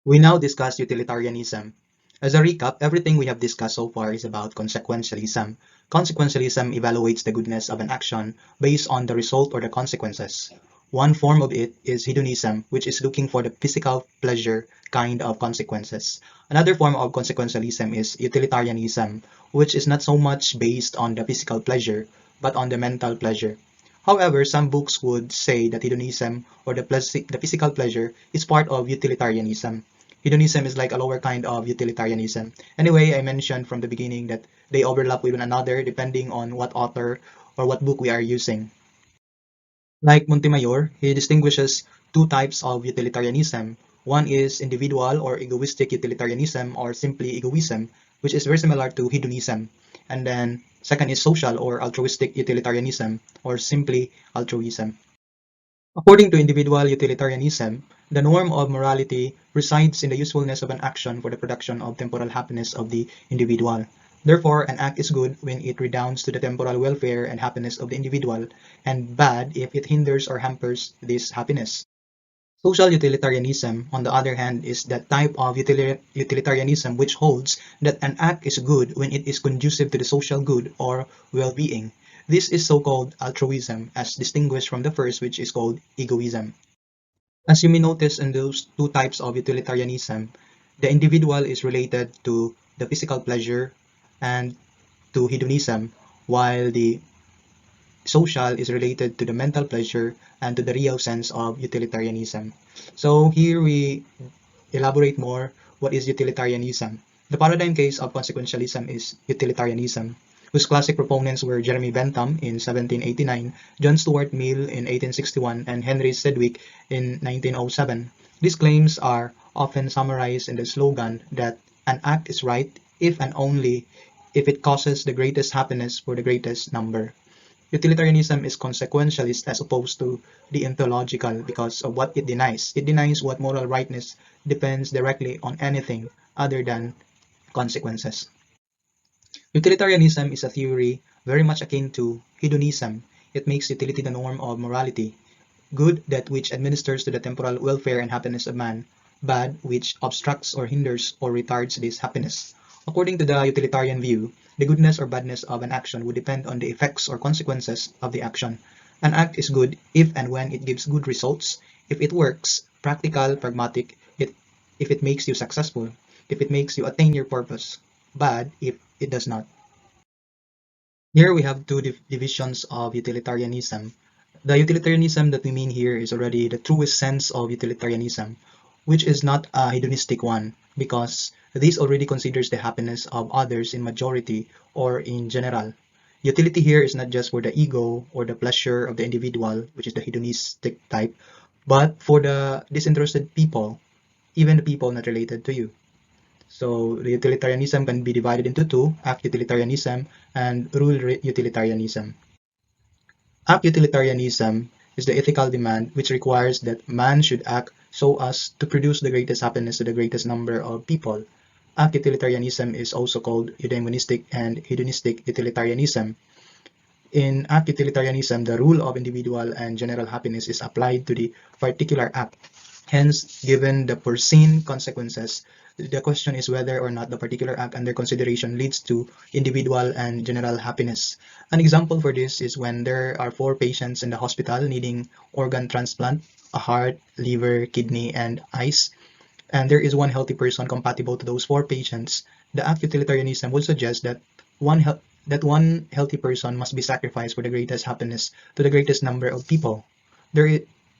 We now discuss utilitarianism. As a recap, everything we have discussed so far is about consequentialism. Consequentialism evaluates the goodness of an action based on the result or the consequences. One form of it is hedonism, which is looking for the physical pleasure kind of consequences. Another form of consequentialism is utilitarianism, which is not so much based on the physical pleasure, but on the mental pleasure. However, some books would say that hedonism or the physical pleasure is part of utilitarianism. Hedonism is like a lower kind of utilitarianism. Anyway, I mentioned from the beginning that they overlap with one another depending on what author or what book we are using. Like Montemayor, he distinguishes two types of utilitarianism. One is individual or egoistic utilitarianism or simply egoism, which is very similar to hedonism. And then second is social or altruistic utilitarianism or simply altruism. According to individual utilitarianism, the norm of morality resides in the usefulness of an action for the production of temporal happiness of the individual. Therefore, an act is good when it redounds to the temporal welfare and happiness of the individual, and bad if it hinders or hampers this happiness. Social utilitarianism, on the other hand, is that type of utilitarianism which holds that an act is good when it is conducive to the social good or well-being. This is so-called altruism, as distinguished from the first, which is called egoism. As you may notice in those two types of utilitarianism, the individual is related to the physical pleasure and to hedonism, while the social is related to the mental pleasure and to the real sense of utilitarianism. So here we elaborate more what is utilitarianism. The paradigm case of consequentialism is utilitarianism, whose classic proponents were Jeremy Bentham in 1789, John Stuart Mill in 1861, and Henry Sedgwick in 1907. These claims are often summarized in the slogan that an act is right if and only if it causes the greatest happiness for the greatest number. Utilitarianism is consequentialist as opposed to deontological because of what it denies. It denies what moral rightness depends directly on anything other than consequences. Utilitarianism is a theory very much akin to hedonism. It makes utility the norm of morality. Good, that which administers to the temporal welfare and happiness of man. Bad, which obstructs or hinders or retards this happiness. According to the utilitarian view, the goodness or badness of an action would depend on the effects or consequences of the action. An act is good if and when it gives good results, if it works, practical, pragmatic, if it makes you successful, if it makes you attain your purpose. Bad if it does not. Here we have two divisions of utilitarianism. The utilitarianism that we mean here is already the truest sense of utilitarianism, which is not a hedonistic one, because this already considers the happiness of others in majority or in general. Utility here is not just for the ego or the pleasure of the individual, which is the hedonistic type, but for the disinterested people, even the people not related to you. So the utilitarianism can be divided into two, act utilitarianism and rule utilitarianism. Act utilitarianism is the ethical demand which requires that man should act so as to produce the greatest happiness to the greatest number of people. Act utilitarianism is also called eudaimonistic and hedonistic utilitarianism. In act utilitarianism, the rule of individual and general happiness is applied to the particular act. Hence, given the foreseen consequences, the question is whether or not the particular act under consideration leads to individual and general happiness. An example for this is when there are four patients in the hospital needing organ transplant, a heart, liver, kidney, and eyes, and there is one healthy person compatible to those four patients. The act utilitarianism would suggest that one healthy person must be sacrificed for the greatest happiness to the greatest number of people.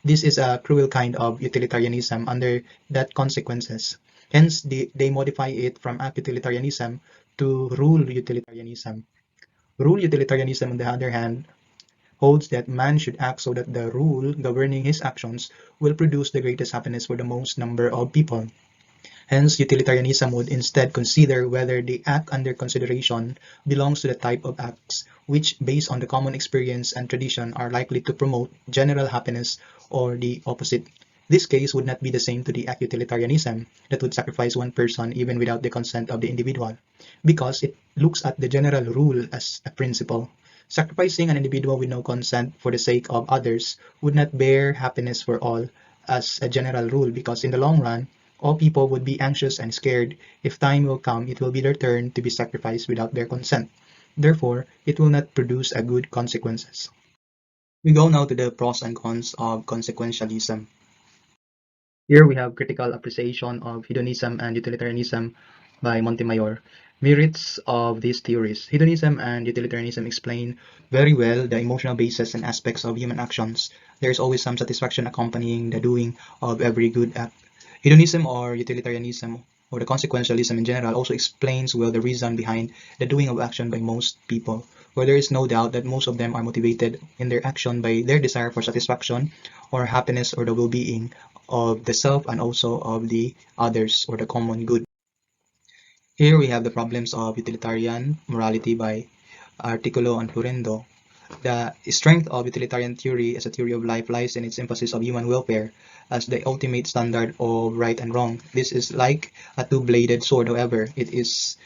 This is a cruel kind of utilitarianism under that consequences. Hence, they modify it from act utilitarianism to rule utilitarianism. Rule utilitarianism, on the other hand, holds that man should act so that the rule governing his actions will produce the greatest happiness for the most number of people. Hence, utilitarianism would instead consider whether the act under consideration belongs to the type of acts which, based on the common experience and tradition, are likely to promote general happiness or the opposite. This case would not be the same to the act utilitarianism that would sacrifice one person even without the consent of the individual, because it looks at the general rule as a principle. Sacrificing an individual with no consent for the sake of others would not bear happiness for all as a general rule, because in the long run, All people would be anxious and scared. If time will come, it will be their turn to be sacrificed without their consent. Therefore, it will not produce a good consequences. We go now to the pros and cons of consequentialism. Here we have critical appreciation of hedonism and utilitarianism by Montemayor. Merits of these theories. Hedonism and utilitarianism explain very well the emotional basis and aspects of human actions. There is always some satisfaction accompanying the doing of every good act. Hedonism or utilitarianism or the consequentialism in general also explains well the reason behind the doing of action by most people, where there is no doubt that most of them are motivated in their action by their desire for satisfaction or happiness or the well-being of the self and also of the others or the common good. Here we have the problems of utilitarian morality by Articulo and Florendo. The strength of utilitarian theory as a theory of life lies in its emphasis of human welfare as the ultimate standard of right and wrong. This is like a two-bladed sword, however, it is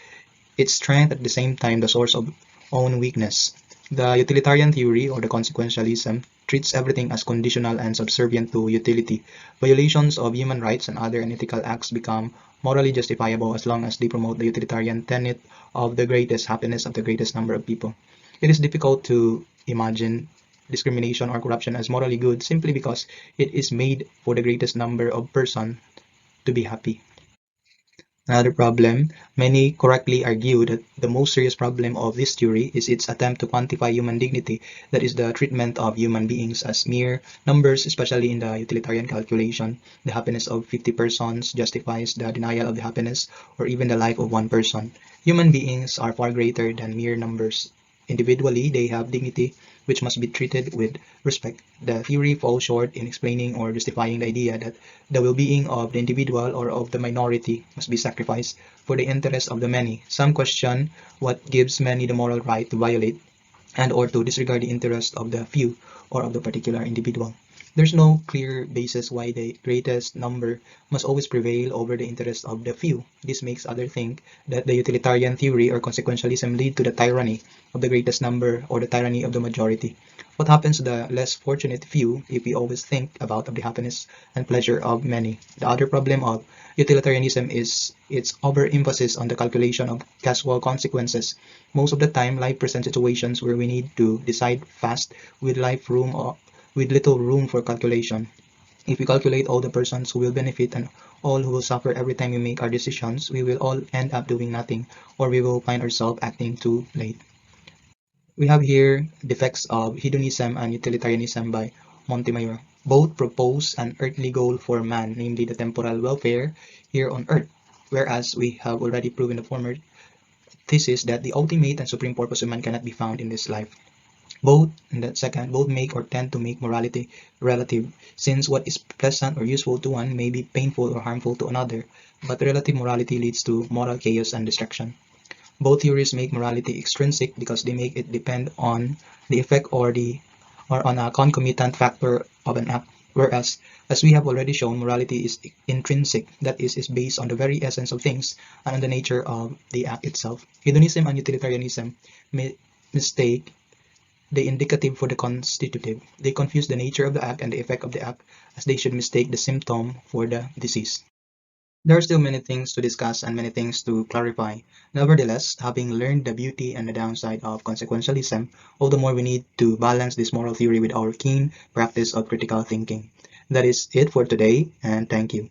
its strength at the same time the source of own weakness. The utilitarian theory or the consequentialism treats everything as conditional and subservient to utility. Violations of human rights and other unethical acts become morally justifiable as long as they promote the utilitarian tenet of the greatest happiness of the greatest number of people. It is difficult to imagine discrimination or corruption as morally good simply because it is made for the greatest number of persons to be happy. Another problem, many correctly argue that the most serious problem of this theory is its attempt to quantify human dignity, that is the treatment of human beings as mere numbers, especially in the utilitarian calculation. The happiness of 50 persons justifies the denial of the happiness or even the life of one person. Human beings are far greater than mere numbers. Individually, they have dignity, which must be treated with respect. The theory falls short in explaining or justifying the idea that the well-being of the individual or of the minority must be sacrificed for the interest of the many. Some question what gives many the moral right to violate and or to disregard the interest of the few or of the particular individual. There's no clear basis why the greatest number must always prevail over the interest of the few. This makes others think that the utilitarian theory or consequentialism lead to the tyranny of the greatest number or the tyranny of the majority. What happens to the less fortunate few if we always think about the happiness and pleasure of many? The other problem of utilitarianism is its overemphasis on the calculation of casual consequences. Most of the time, life presents situations where we need to decide fast with with little room for calculation. If we calculate all the persons who will benefit and all who will suffer every time we make our decisions, we will all end up doing nothing, or we will find ourselves acting too late. We have here Defects of Hedonism and Utilitarianism by Montemayor. Both propose an earthly goal for man, namely the temporal welfare here on earth, whereas we have already proven the former thesis that the ultimate and supreme purpose of man cannot be found in this life. Both, in that second, both make or tend to make morality relative, since what is pleasant or useful to one may be painful or harmful to another, but relative morality leads to moral chaos and destruction. Both theories make morality extrinsic because they make it depend on the effect or on a concomitant factor of an act, whereas, as we have already shown, morality is intrinsic, that is based on the very essence of things and on the nature of the act itself. Hedonism and utilitarianism mistake the indicative for the constitutive. They confuse the nature of the act and the effect of the act as they should mistake the symptom for the disease. There are still many things to discuss and many things to clarify. Nevertheless, having learned the beauty and the downside of consequentialism, all the more we need to balance this moral theory with our keen practice of critical thinking. That is it for today, and thank you.